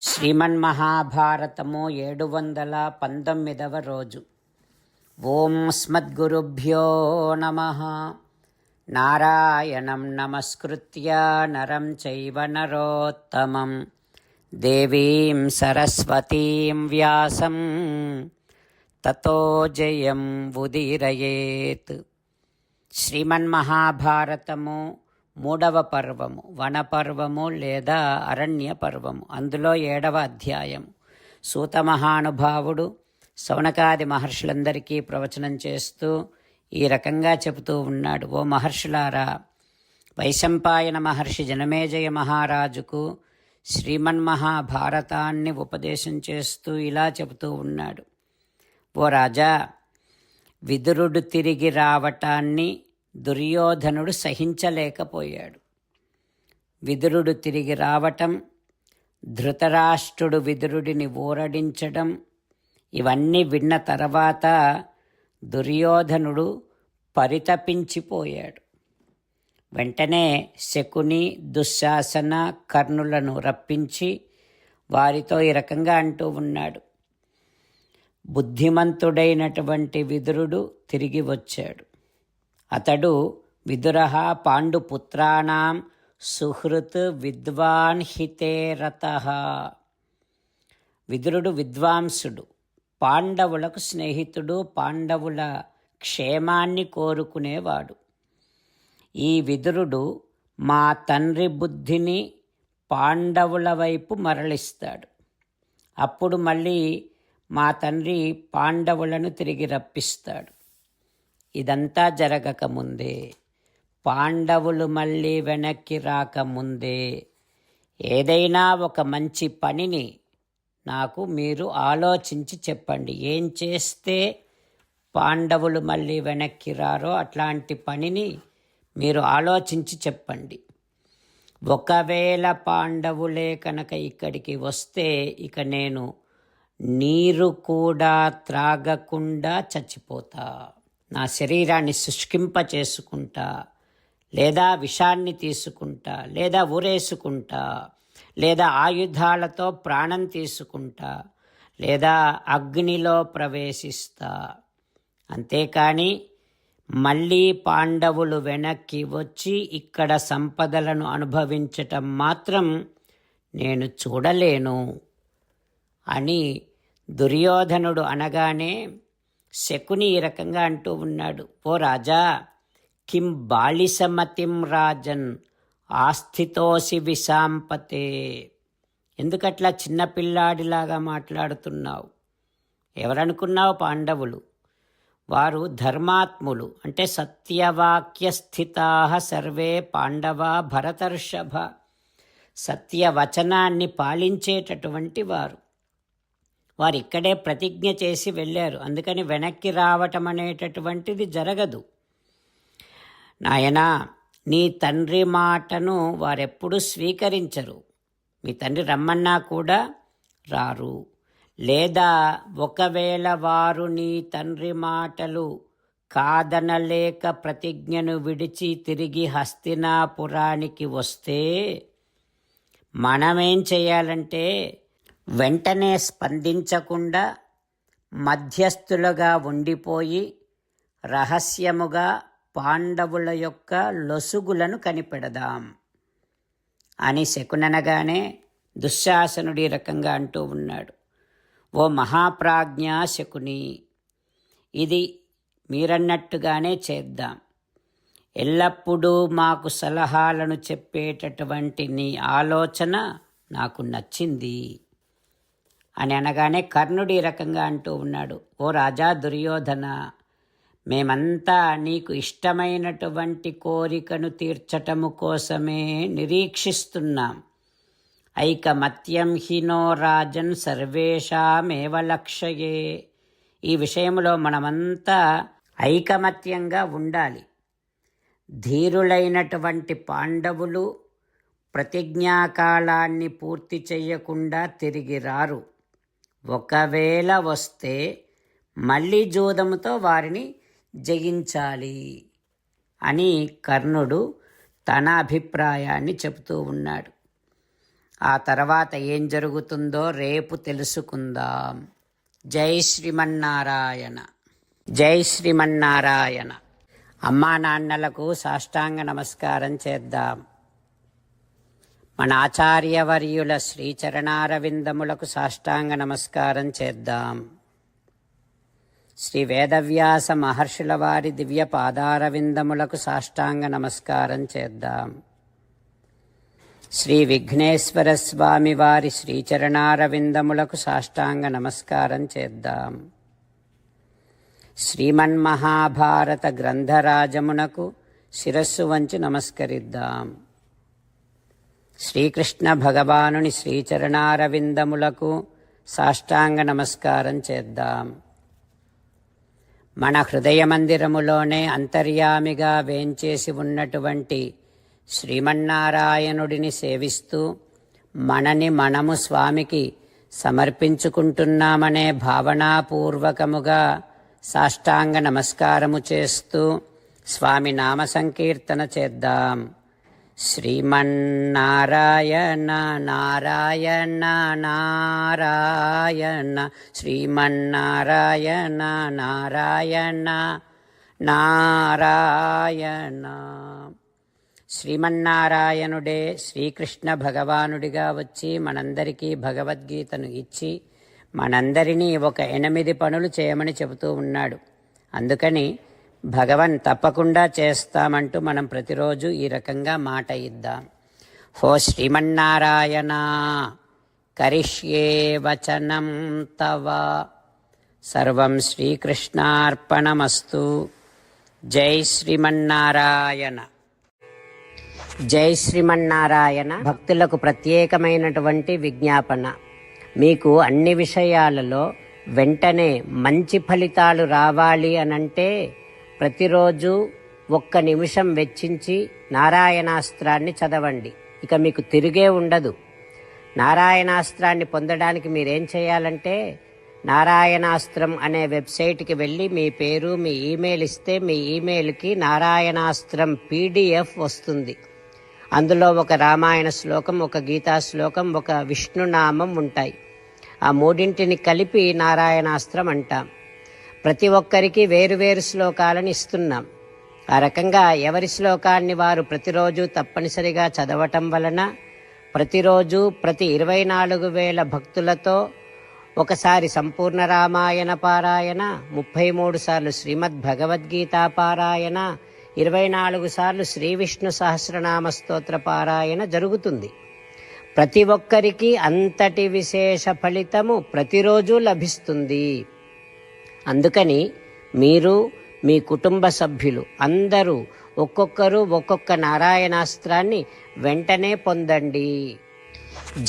శ్రీమన్మహాభారతము 719వ రోజు. ఓం స్మద్గురుభ్యో నమః. నారాయణం నమస్కృత్య నరం చైవ నరోత్తమం దేవీం సరస్వతీం వ్యాసం తతో జయం ఉదీరయేత్. శ్రీమన్మహాభారతము 3వ పర్వము, వనపర్వము లేదా అరణ్య పర్వము. అందులో 7వ అధ్యాయము. సూత మహానుభావుడు శౌనకాది మహర్షులందరికీ ప్రవచనం చేస్తూ ఈ రకంగా చెబుతూ ఉన్నాడు. ఓ మహర్షులారా, వైశంపాయన మహర్షి జనమేజయ మహారాజుకు శ్రీమన్మహాభారతాన్ని ఉపదేశం చేస్తూ ఇలా చెబుతూ ఉన్నాడు. ఓ రాజా, విదురుడు తిరిగి రావటాన్ని దుర్యోధనుడు సహించలేకపోయాడు. విదురుడు తిరిగి రావటం, ధృతరాష్ట్రుడు విదురుడిని ఊరడించడం, ఇవన్నీ విన్న తర్వాత దుర్యోధనుడు పరితపించిపోయాడు. వెంటనే శకుని, దుశ్శాసన, కర్ణులను రప్పించి వారితో ఈ రకంగా అంటూ ఉన్నాడు. బుద్ధిమంతుడైనటువంటి విదురుడు తిరిగి వచ్చాడు. అతడు విదురః పాండుపుత్రాణం సుహృత్ విద్వాన్ హితే రతః. విదురుడు విద్వాంసుడు, పాండవులకు స్నేహితుడు, పాండవుల క్షేమాన్ని కోరుకునేవాడు. ఈ విదురుడు మా తండ్రి బుద్ధిని పాండవుల వైపు మరలిస్తాడు. అప్పుడు మళ్ళీ మా తండ్రి పాండవులను తిరిగి రప్పిస్తాడు. ఇదంతా జరగకముందే, పాండవులు మళ్ళీ వెనక్కి రాకముందే ఏదైనా ఒక మంచి పనిని నాకు మీరు ఆలోచించి చెప్పండి. ఏం చేస్తే పాండవులు మళ్ళీ వెనక్కి రారో అట్లాంటి పనిని మీరు ఆలోచించి చెప్పండి. ఒకవేళ పాండవులే కనుక ఇక్కడికి వస్తే ఇక నేను నీరు కూడా త్రాగకుండా చచ్చిపోతా. నా శరీరాన్ని శుష్కింప చేసుకుంటా, లేదా విషాన్ని తీసుకుంటా, లేదా ఊరేసుకుంటా, లేదా ఆయుధాలతో ప్రాణం తీసుకుంటా, లేదా అగ్నిలో ప్రవేశిస్తా. అంతేకాని మళ్ళీ పాండవులు వెనక్కి వచ్చి ఇక్కడ సంపదలను అనుభవించటం మాత్రం నేను చూడలేను అని దుర్యోధనుడు అనగానే శకుని ఈ రకంగా అంటూ ఉన్నాడు. ఓ రాజా, కిం బాలిసమతిం రాజన్ ఆస్థితోసి విశాంపతే. ఎందుకట్లా చిన్నపిల్లాడిలాగా మాట్లాడుతున్నావు? ఎవరనుకున్నావు? పాండవులు వారు ధర్మాత్ములు, అంటే సత్యవాక్య స్థితా సర్వే పాండవా భరతర్షభ. సత్యవచనాన్ని పాలించేటటువంటి వారు. వారు ఇక్కడే ప్రతిజ్ఞ చేసి వెళ్ళారు. అందుకని వెనక్కి రావటం అనేటటువంటిది జరగదు. నాయనా, నీ తండ్రి మాటను వారెప్పుడూ స్వీకరించరు. మీ తండ్రి రమ్మన్నా కూడా రారు. లేదా ఒకవేళ వారు నీ తండ్రి మాటలు కాదనలేక ప్రతిజ్ఞను విడిచి తిరిగి హస్తినాపురానికి వస్తే మనమేం చేయాలంటే వెంటనే స్పందించకుండా మధ్యస్థులుగా ఉండిపోయి రహస్యముగా పాండవుల యొక్క లొసుగులను కనిపెడదాం అని శకుననగానే దుశ్శాసనుడు ఈ రకంగా అంటూ ఉన్నాడు. ఓ మహాప్రాజ్ఞ శకుని, ఇది మీరన్నట్టుగానే చేద్దాం. ఎల్లప్పుడూ మాకు సలహాలను చెప్పేటటువంటి నీ ఆలోచన నాకు నచ్చింది అని అనగానే కర్ణుడు ఈ రకంగా అంటూ ఉన్నాడు. ఓ రాజా దుర్యోధన, మేమంతా నీకు ఇష్టమైనటువంటి కోరికను తీర్చటము కోసమే నిరీక్షిస్తున్నాం. ఐకమత్యం హినో రాజన్ సర్వేషామేవ లక్ష్యే. ఈ విషయంలో మనమంతా ఐకమత్యంగా ఉండాలి. ధీరులైనటువంటి పాండవులు ప్రతిజ్ఞాకాలాన్ని పూర్తి చేయకుండా తిరిగి రారు. ఒకవేళ వస్తే మళ్ళీ జూదముతో వారిని జయించాలి అని కర్ణుడు తన అభిప్రాయాన్ని చెబుతూ ఉన్నాడు. ఆ తర్వాత ఏం జరుగుతుందో రేపు తెలుసుకుందాం. జై శ్రీమన్నారాయణ. జై శ్రీమన్నారాయణ. అమ్మా నాన్నలకు సాష్టాంగ నమస్కారం చేద్దాం. మన ఆచార్యవర్యుల శ్రీచరణారవిందములకు సాష్టాంగ నమస్కారం చేద్దాం. శ్రీ వేదవ్యాస మహర్షుల వారి దివ్య పాదారవిందములకు సాష్టాంగ నమస్కారం చేద్దాం. శ్రీ విఘ్నేశ్వర స్వామి వారి శ్రీచరణారవిందములకు సాష్టాంగ నమస్కారం చేద్దాం. శ్రీమన్మహాభారత గ్రంథరాజమునకు శిరస్సు వంచి నమస్కరిద్దాం. శ్రీకృష్ణ భగవానుని శ్రీచరణారవిందములకు సాష్టాంగ నమస్కారం చేద్దాం. మన హృదయ మందిరములోనే అంతర్యామిగా వేంచేసి ఉన్నటువంటి శ్రీమన్నారాయణుడిని సేవిస్తూ మనని మనము స్వామికి సమర్పించుకుంటున్నామనే భావనాపూర్వకముగా సాష్టాంగ నమస్కారము చేస్తూ స్వామి నామ సంకీర్తన చేద్దాం. శ్రీమన్నారాయణ నారాయణ నారాయణ శ్రీమన్నారాయణ నారాయణ నారాయణ. శ్రీమన్నారాయణుడే శ్రీకృష్ణ భగవానుడిగా వచ్చి మనందరికీ భగవద్గీతను ఇచ్చి మనందరినీ ఒక 8 పనులు చేయమని చెబుతూ ఉన్నాడు. అందుకని భగవన్ తప్పకుండా చేస్తామంటూ మనం ప్రతిరోజు ఈ రకంగా మాట ఇద్దాం. హో శ్రీమన్నారాయణ కరిష్యే వచనం తవ సర్వం శ్రీకృష్ణార్పణమస్తు. జై శ్రీమన్నారాయణ. జై శ్రీమన్నారాయణ. భక్తులకు ప్రత్యేకమైనటువంటి విజ్ఞాపన. మీకు అన్ని విషయాలలో వెంటనే మంచి ఫలితాలు రావాలి అనంటే ప్రతిరోజు 1 నిమిషం వెచ్చించి నారాయణాస్త్రాన్ని చదవండి. ఇక మీకు తిరిగే ఉండదు. నారాయణాస్త్రాన్ని పొందడానికి మీరేం చేయాలంటే నారాయణాస్త్రం అనే వెబ్సైట్కి వెళ్ళి మీ పేరు మీ ఈమెయిల్ ఇస్తే మీ ఈమెయిల్కి నారాయణాస్త్రం PDF వస్తుంది. అందులో ఒక రామాయణ శ్లోకం, ఒక గీతా శ్లోకం, ఒక విష్ణునామం ఉంటాయి. ఆ 3 కలిపి నారాయణాస్త్రం అంటాం. ప్రతి ఒక్కరికి వేరువేరు శ్లోకాలను ఇస్తున్నాం. ఆ రకంగా ఎవరి శ్లోకాన్ని వారు ప్రతిరోజు తప్పనిసరిగా చదవటం వలన ప్రతిరోజు ప్రతి 24,000 భక్తులతో ఒకసారి సంపూర్ణ రామాయణ పారాయణ, 33 సార్లు శ్రీమద్ భగవద్గీత పారాయణ, 24 సార్లు శ్రీ విష్ణు సహస్రనామ స్తోత్ర పారాయణ జరుగుతుంది. ప్రతి ఒక్కరికి అంతటి విశేష ఫలితము ప్రతిరోజు లభిస్తుంది. అందుకని మీరు మీ కుటుంబ సభ్యులు అందరూ ఒక్కొక్కరు ఒక్కొక్క నారాయణాస్త్రాన్ని వెంటనే పొందండి.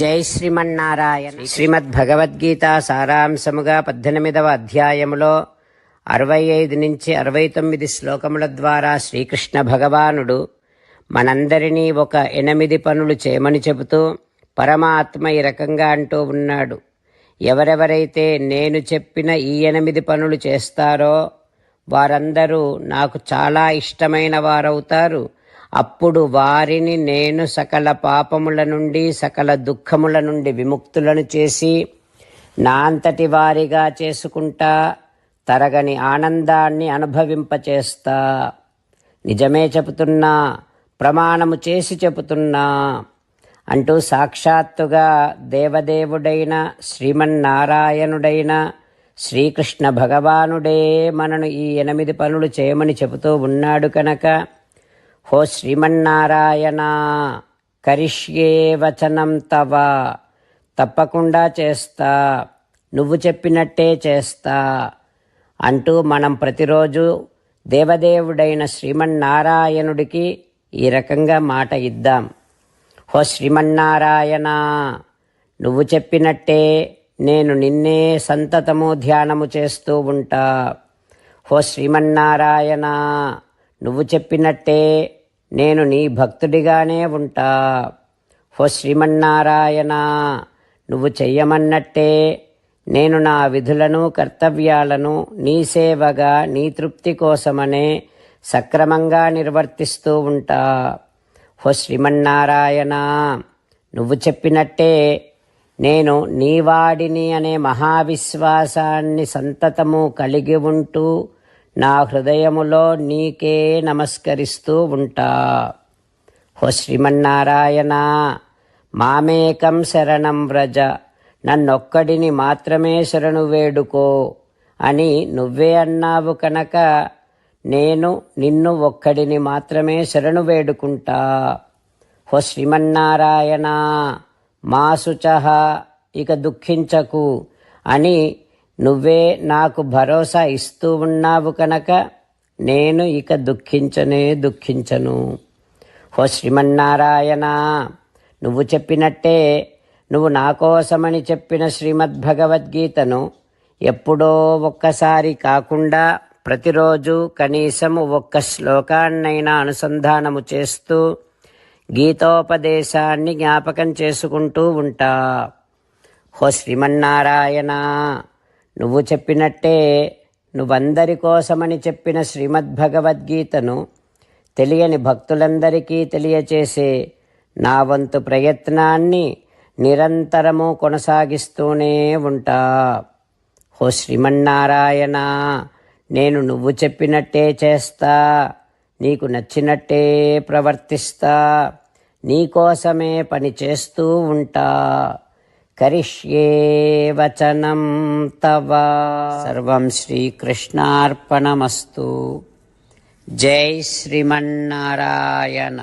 జై శ్రీమన్నారాయణ. శ్రీమద్ భగవద్గీత సారాంశముగా 18వ అధ్యాయములో 65 నుంచి 69 శ్లోకముల ద్వారా శ్రీకృష్ణ భగవానుడు మనందరినీ ఒక 8 పనులు చేయమని చెబుతూ పరమాత్మ ఈ రకంగా అంటూ ఉన్నాడు. ఎవరెవరైతే నేను చెప్పిన ఈ 8 పనులు చేస్తారో వారందరూ నాకు చాలా ఇష్టమైన వారవుతారు. అప్పుడు వారిని నేను సకల పాపముల నుండి సకల దుఃఖముల నుండి విముక్తులను చేసి నా అంతటి వారిగా చేసుకుంటా, తరగని ఆనందాన్ని అనుభవింపచేస్తా. నిజమే చెబుతున్నా, ప్రమాణము చేసి చెబుతున్నా అంటూ సాక్షాత్తుగా దేవదేవుడైన శ్రీమన్నారాయణుడైన శ్రీకృష్ణ భగవానుడే మనను ఈ 8 పనులు చేయమని చెబుతూ ఉన్నాడు కనుక హో శ్రీమన్నారాయణ కరిష్యే వచనం తవ, తప్పకుండా చేస్తా, నువ్వు చెప్పినట్టే చేస్తా అంటూ మనం ప్రతిరోజు దేవదేవుడైన శ్రీమన్నారాయణుడికి ఈ రకంగా మాట ఇద్దాం. హో శ్రీమన్నారాయణ, నువ్వు చెప్పినట్టే నేను నిన్నే సంతతము ధ్యానము చేస్తూ ఉంటా. హో శ్రీమన్నారాయణ, నువ్వు చెప్పినట్టే నేను నీ భక్తుడిగానే ఉంటా. హో శ్రీమన్నారాయణ, నువ్వు చెయ్యమన్నట్టే నేను నా విధులను కర్తవ్యాలను నీ సేవగా నీ తృప్తి కోసమనే సక్రమంగా నిర్వర్తిస్తూ ఉంటా. హో శ్రీమన్నారాయణ, నువ్వు చెప్పినట్టే నేను నీవాడిని అనే మహావిశ్వాసాన్ని సంతతము కలిగి ఉంటూ నా హృదయములో నీకే నమస్కరిస్తూ ఉంటా. ఓ శ్రీమన్నారాయణ, మామేకం శరణం వ్రజ, నన్నొక్కడిని మాత్రమే శరణు వేడుకో అని నువ్వే అన్నావు కనుక నేను నిన్ను ఒక్కడిని మాత్రమే శరణు వేడుకుంటా. ఓ శ్రీమన్నారాయణ, మా శుచః, ఇక దుఃఖించకు అని నువ్వే నాకు భరోసా ఇస్తూ ఉన్నావు కనుక నేను ఇక దుఃఖించను. ఓ శ్రీమన్నారాయణ, నువ్వు చెప్పినట్టే నువ్వు నా కోసమని చెప్పిన శ్రీమద్భగవద్గీతను ఎప్పుడో ఒక్కసారి కాకుండా ప్రతిరోజు కనీసము ఒక్క శ్లోకాన్నైనా అనుసంధానము చేస్తూ గీతోపదేశాన్ని జ్ఞాపకం చేసుకుంటూ ఉంటా. ఓ శ్రీమన్నారాయణ, నువ్వు చెప్పినట్టే నువ్వందరి కోసమని చెప్పిన శ్రీమద్భగవద్గీతను తెలియని భక్తులందరికీ తెలియచేసే నా వంతు ప్రయత్నాన్ని నిరంతరము కొనసాగిస్తూనే ఉంటా. ఓ శ్రీమన్నారాయణ, నేను నువ్వు చెప్పినట్టే చేస్తా, నీకు నచ్చినట్టే ప్రవర్తిస్తా, నీకోసమే పని చేస్తూ ఉంటా. కరిష్యే వచనం తవ. సర్వం శ్రీకృష్ణార్పణమస్తు. జై శ్రీమన్నారాయణ.